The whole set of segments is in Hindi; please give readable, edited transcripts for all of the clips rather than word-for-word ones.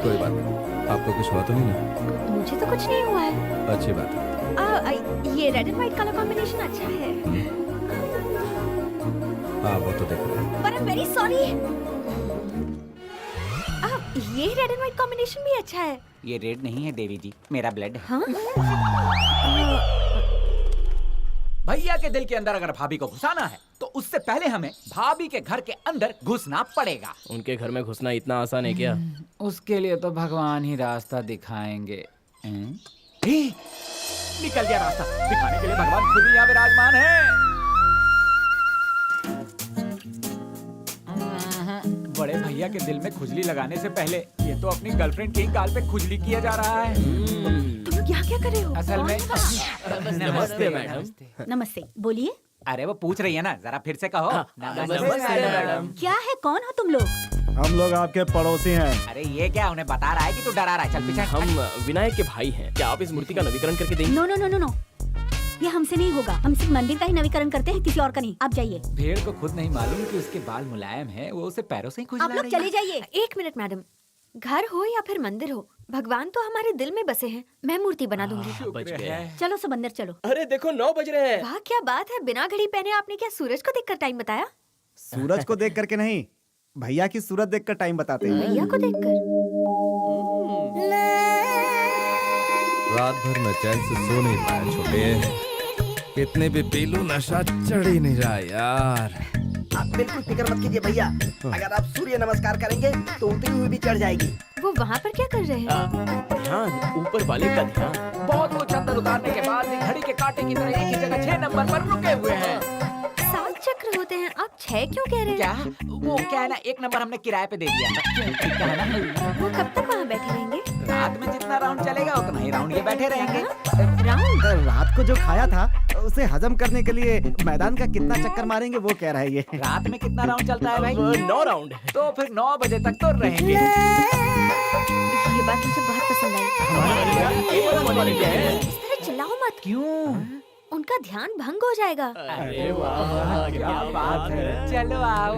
कोई बात नहीं, आपको कुछ हुआ तो नहीं ना? मुझे तो कुछ नहीं हुआ है। अच्छी बात है। ये red and white colour combination अच्छा है। हाँ वो तो देखो। पर आई एम वेरी सॉरी। ये रेड एंड व्हाइट कॉम्बिनेशन भी अच्छा है। ये रेड नहीं है देवी जी, मेरा ब्लड है। हाँ? भैया के दिल के अंदर अगर भाभी को घुसाना है तो उससे पहले हमें भाभी के घर के अंदर घुसना पड़ेगा। उनके घर में घुसना इतना आसान है क्या? उसके लिए तो भगवान ही रास्ता दिखाएंगे। निकल गया रास्ता, दिखाने के लिए भगवान खुद ही यहाँ विराजमान है। बड़े भैया के दिल में खुजली लगाने से पहले ये तो अपनी गर्लफ्रेंड के ही गाल पे खुजली किया जा रहा है। तुम लोग यहाँ क्या कर रहे हो? असल में नमस्ते मैडम। नमस्ते, बोलिए। अरे वो पूछ रही है ना, जरा फिर से कहो। नमस्ते मैडम। क्या है, कौन हो तुम लोग? हम लोग आपके पड़ोसी हैं। अरे ये क्या उन्हें बता रहा है कि तू डरा रहा है? चल पीछे। हम विनायक के भाई हैं। क्या आप इस मूर्ति का नवीकरण करके देंगे? No no no no no, ये हमसे नहीं होगा। हम सिर्फ मंदिर का ही नवीकरण करते हैं, किसी और का नहीं। आप जाइए। भेड़ को खुद नहीं मालूम कि उसके बाल मुलायम हैं, वो उसे पैरों से ही खुजला आप लोग रही है। चले जाइए। एक मिनट मैडम, घर हो या फिर मंदिर हो, भगवान तो हमारे दिल में बसे हैं। मैं मूर्ति बना दूंगी। बच शुक्र गए। है। चलो सब अंदर चलो। अरे देखो 9 बज रहे हैं। वाह क्या बात है, बिना घड़ी पहने आपने क्या सूरज को देखकर टाइम बताया? सूरज को देख करके नहीं, भैया की सूरत देखकर टाइम बताते हैं। भैया को देखकर। रात भर मैं चैन से सो नहीं पाया छोटे। कितने भी पी लूं नशा चढ़ ही नहीं रहा यार। आप बिल्कुल फिक्र मत कीजिए भैया, अगर आप सूर्य नमस्कार करेंगे तो उतनी हुई भी चढ़ जाएगी। वो वहाँ पर क्या कर रहे हैं? ध्यान, ऊपर वाले का ध्यान। बहुत वो चंदन उतारने के बाद भी घड़ी के कांटे की तरह एक ही जगह 6 नंबर पर रुके हुए हैं। 7 चक्र होते हैं, आप 6 क्यों कह रहे हैं? क्या वो क्या है ना, 1 नंबर हमने किराए पे दे दिया था। क्या है ना, वो कब तक वहाँ बैठे रहेंगे? रात में जितना राउंड चलेगा उतना ही राउंड ये बैठे रहेंगे। राउंड? रात को जो खाया था उसे हजम करने के लिए मैदान का कितना चक्कर मारेंगे वो कह रहा है ये। रात में कितना राउंड चलता है भाई? 9 राउंड। तो फिर 9 बजे तक तो रहेंगे। ये बात मुझे बहुत पसंद आई। इस तरह चिल्लाओ मत। क्यों? उनका ध्यान भंग हो जाएगा। अरे वाह, क्या बात है। चलो आओ।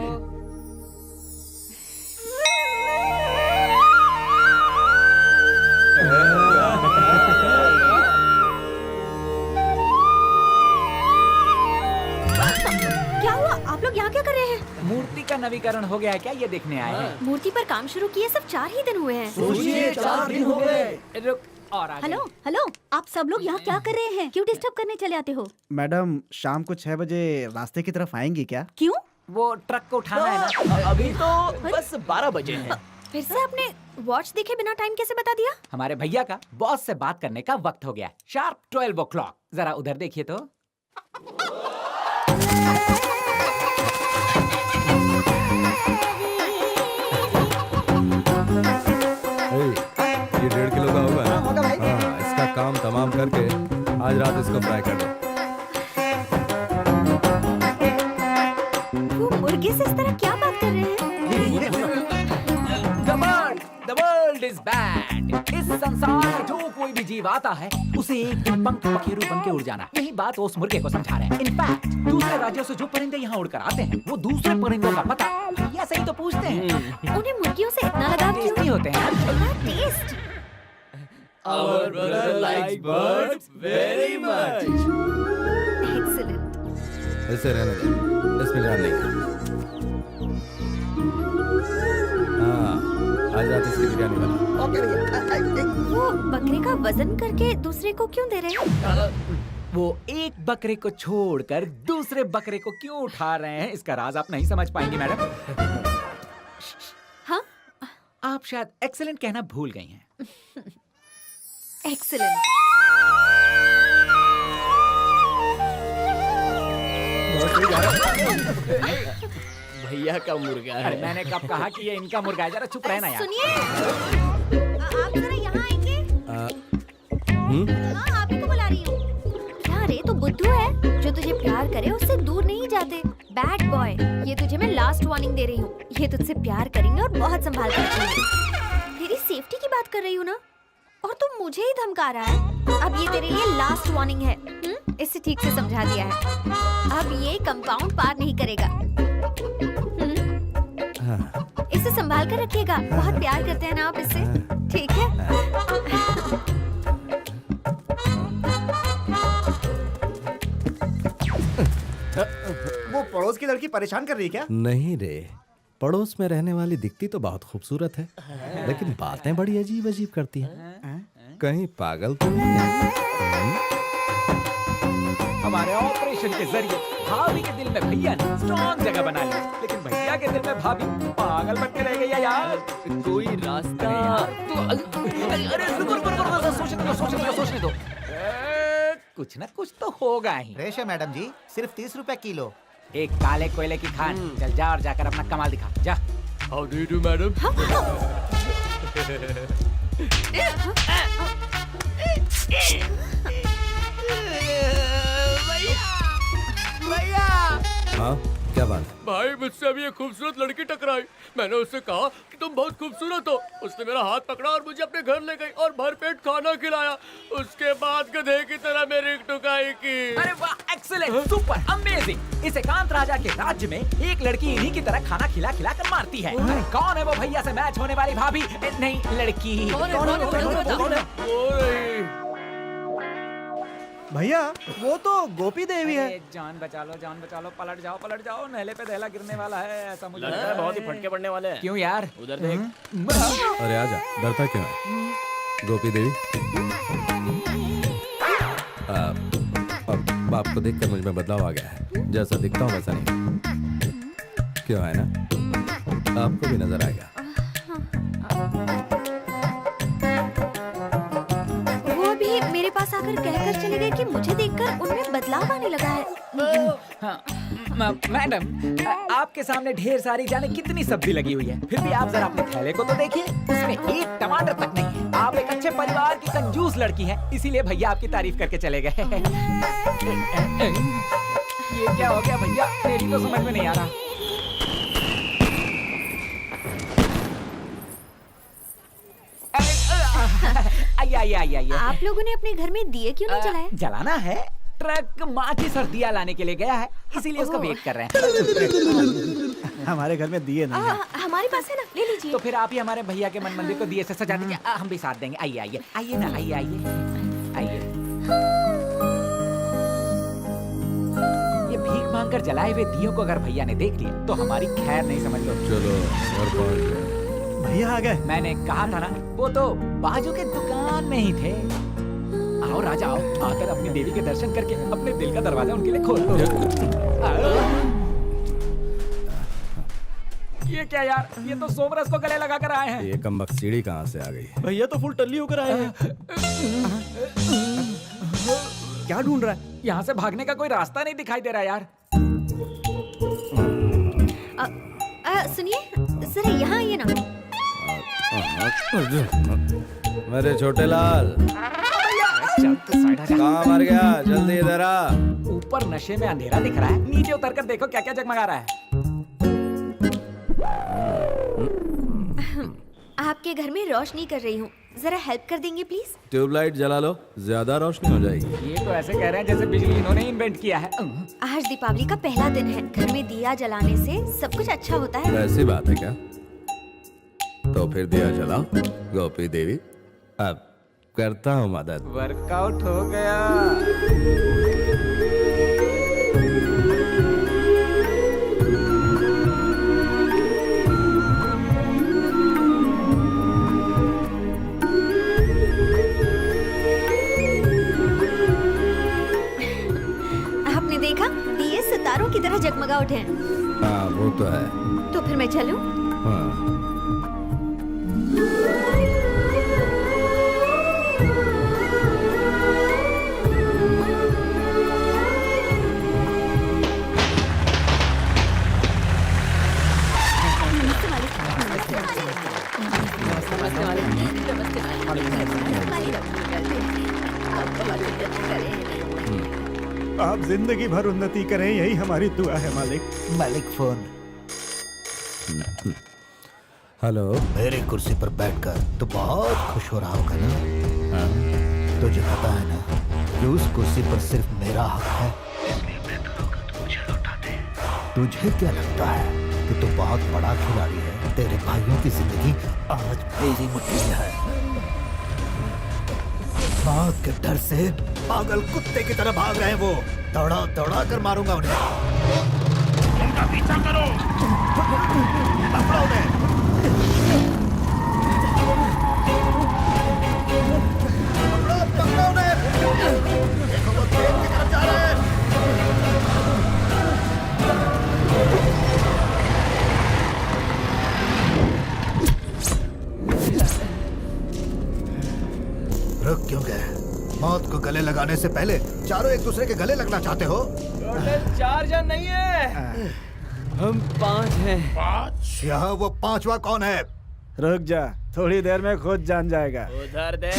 क्या हुआ? आप लोग यहाँ क्या कर रहे हैं? मूर्ति का नवीकरण हो गया है क्या, ये देखने आए हैं। मूर्ति पर काम शुरू किए सिर्फ 4 ही दिन हुए हैं। सोचिए 4 दिन हो गए। रुक और आगे। हेलो हेलो, आप सब लोग यहाँ क्या कर रहे हैं? क्यों डिस्टर्ब करने चले आते हो? मैडम शाम को 6 बजे रास्ते की तरफ आएंगी क्या? क्यों? वो ट्रक को उठाना है ना। अभी तो बस 12 बजे हैं। फिर से आपने वॉच देखे बिना टाइम कैसे बता दिया? हमारे भैया का बॉस से बात करने का वक्त हो गया। Sharp 12 o'clock। जरा उधर देखिए तो। ये 1.5 किलो का होगा ना? होगा भाई। हाँ, इसका काम तमाम करके आज रात इसको फ्राई कर दो। वो मुर्गे से इस तरह क्या बात कर रहे हैं? The world is bad। इस संसार में जो कोई भी जीव आता है उसे एक दिन पंख पखेरु बन के उड़ जाना। यही बात उस मुर्गे को समझा रहे हैं। इनफैक्ट दूसरे राज्यों से जो परिंदे यहाँ उड़कर आते हैं वो दूसरे परिंदों का पता भैया से ही तो पूछते हैं। उन्हें मुर्गियों से इतना लगाव क्यों? टेस्टी होते हैं। इतना taste. Our brother likes birds very much। Excellent. इसे रहने दो, इसमें जान नहीं। हाँ, आज रात इसकी बिरयानी बना। ओके भैया। वो बकरे का वजन करके दूसरे को क्यों दे रहे हैं? वो एक बकरे को छोड़कर दूसरे बकरे को क्यों उठा रहे हैं, इसका राज आप नहीं समझ पाएंगी मैडम। हाँ? आप शायद एक्सीलेंट कहना भूल गई हैं। एक्सीलेंट। भैया का मुर्गा अरे है। मैंने कब कहा कि ये इनका मुर्गा है, जरा चुप रहना यार। सुनिए, आप जरा यहाँ आएंगे? हाँ, आप ही को बुला रही हूँ। क्या रे, तू बुद्धू है? जो तुझे प्यार करे उससे दूर नहीं जाते। बैड बॉय, ये तुझे मैं लास्ट वार्निंग दे रही हूँ। ये तुझसे प्यार करेंगे और बहुत संभाल कर रखेंगे। तेरी सेफ्टी की बात कर रही हूँ ना, और तू मुझे ही धमका रहा है। अब ये तेरे लिए लास्ट वार्निंग है। इससे ठीक से समझा दिया है। अब ये कंपाउंड पार नहीं करेगा। इसे संभाल संभाल कर रखिएगा, बहुत प्यार करते हैं ना आप इससे, ठीक है? वो पड़ोस की लड़की परेशान कर रही है क्या? नहीं रे, पड़ोस में रहने वाली दिखती तो बहुत खूबसूरत है, लेकिन बातें बड़ी अजीब अजीब करती हैं। कहीं पागल तो नहीं है? हमारे ऑपरेशन के जरिए भाभी के दिल में भैया ने स्ट्रॉन्ग जगह बना ली, लेकिन भैया के दिल में भाभी पागल बन के रह गई है यार। कोई रास्ता अरे रुको, सोचने दो। कुछ ना कुछ तो होगा ही। फ्रेश है मैडम जी, सिर्फ 30 रुपए किलो। एक काले कोयले की खान, चल जा और जाकर अपना कमाल दिखा जा। How do you do madam? हाँ, क्या बात है? भाई मुझसे अभी एक खूबसूरत लड़की टकराई, मैंने उससे कहा कि तुम बहुत खूबसूरत हो। उसने मेरा हाथ पकड़ा और मुझे अपने घर ले गई और भरपेट खाना खिलाया। उसके बाद गधे की तरह मेरी टुकाई की। अरे वाह, एक्सीलेंट, सुपर, अमेजिंग। इस एकांत राजा के राज्य में एक लड़की इन्हीं की तरह खाना खिला खिला कर मारती है। अरे कौन है वो भैया से मैच होने वाली भाभी? नहीं, लड़की। भैया वो तो गोपी देवी है। अरे जान बचा लो, पलट जाओ, नहले पे दहला गिरने वाला है, ऐसा मुझे लगता है बहुत ही फटके पड़ने वाले हैं। क्यों यार? उधर देख। अरे आजा, डरता क्यों है? गोपी देवी, अब आपको देखकर मुझ में बदलाव आ गया है। जैसा दिखता हूँ वैसा नहीं। क्यों है ना? आपको भी नजर आएगा। मेरे पास आकर कहकर चले गए कि मुझे देखकर उनमें बदलाव आने लगा है। हाँ, मैडम, आपके सामने ढेर सारी जाने कितनी सब्जी लगी हुई है, फिर भी आप जरा अपने थैले को तो देखिए, उसमें एक टमाटर तक नहीं है। आप एक अच्छे परिवार की कंजूस लड़की हैं, इसीलिए भैया आपकी तारीफ करके चले गए। ये क्या हो गया भैया? मेरी तो समझ में नहीं आ रहा। आइए। आप लोगों ने अपने घर में दिए क्यों नहीं जलाए? जलाना है, ट्रक माचिस और दिया लाने के लिए गया है, इसीलिए उसका वेट कर रहे हैं। हमारे घर में दिए नहीं है। हमारे पास है ना, ले लीजिए। तो फिर आप ही हमारे भैया के मन मंदिर को दिए से सजा दीजिए, हम भी साथ देंगे। आइए ना, आइए। ये भीख मांगकर जलाए हुए दियों को अगर भैया ने देख लिया तो हमारी खैर नहीं, समझ लो। चलो घर पहुंच गए। भैया आ गए। मैंने कहा था ना, वो तो बाजू के दुकान में ही थे। आओ राजा, आओ, आकर अपनी देवी के दर्शन करके अपने दिल का दरवाजा उनके लिए खोल दो। ये क्या यार, ये तो सोमरस को गले लगा कर आए हैं। ये कमबख्त सीढ़ी कहाँ से आ गई? भैया तो फुल टल्ली होकर आए हैं। क्या ढूंढ रहा है? यहाँ से भागने का कोई रास्ता नहीं दिखाई दे रहा यार। सुनिए, जरा यहाँ आइए ना। मेरे छोटे लाल, कहाँ मर गया? जल्दी इधर आ। ऊपर नशे में अंधेरा दिख रहा है, नीचे उतर कर देखो क्या क्या जगमगा रहा है। आपके घर में रोशनी कर रही हूँ, जरा हेल्प कर देंगे प्लीज? ट्यूबलाइट जला लो, ज्यादा रोशनी हो जाएगी। ये तो ऐसे कह रहे हैं जैसे बिजली इन्होंने इन्वेंट किया है। आज दीपावली का पहला दिन है, घर में दिया जलाने से सब कुछ अच्छा होता है। ऐसी बात है क्या? तो फिर दिया जलाओ गोपी देवी, अब करता हूँ मदद। वर्कआउट हो गया। आपने देखा, दिए सितारों की तरह जगमगा उठे हैं। हाँ वो तो है। तो फिर मैं चलूं? हाँ। आप जिंदगी भर उन्नति करें, यही हमारी दुआ है मालिक। मालिक फोन। हेलो। मेरी कुर्सी पर बैठकर तो बहुत खुश हो रहा होगा ना? हाँ? तुझे पता है ना कि उस कुर्सी पर सिर्फ मेरा हक है, इसलिए बेहतर होगा तू मुझे लौटा दे। तुझे क्या लगता है कि तू बहुत बड़ा खिलाड़ी है? तेरे भाइयों की जिंदगी आज मेरी मुट्ठी में है। मौत के डर से पागल कुत्ते की तरह भाग रहे हैं वो। दौड़ा दौड़ा कर मारूंगा उन्हें। उनका पीछा करो। पकड़ो उन्हें। पकड़ो उन्हें। देखो वो ट्रेन की तरफ जा रहे हैं। रुक क्यों गए? मौत को गले लगाने से पहले चारों एक दूसरे के गले लगना चाहते हो? टोटल 4 जन नहीं है, हम 5 हैं। 5? यहाँ वो 5वां कौन है? रुक जा, थोड़ी देर में खुद जान जाएगा। उधर देख।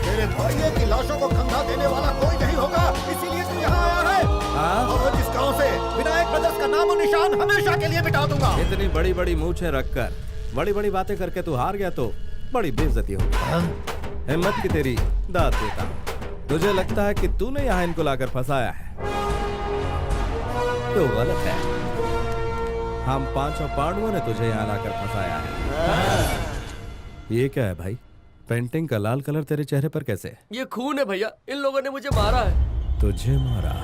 तेरे भाइयों की लाशों को कंधा देने वाला कोई नहीं होगा, इसीलिए तू यहाँ आया है। और इस गांव से विनायक ब्रदर्स का नाम और निशान हमेशा के लिए मिटा दूंगा। इतनी बड़ी बड़ी मूछें रखकर बड़ी बड़ी बातें करके तू हार गया तो बड़ी बेइज्जती होगी। हिम्मत की तेरी दाद देता हूं। तुझे लगता है कि तूने यहाँ इनको लाकर फंसाया है तो गलत है। हम 5 पांडवों ने तुझे यहाँ लाकर फंसाया है। ये क्या है भाई? पेंटिंग का लाल कलर तेरे चेहरे पर कैसे? ये खून है भैया, इन लोगों ने मुझे मारा है। तुझे मारा?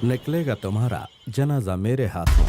निकलेगा तुम्हारा जनाजा मेरे हाथों।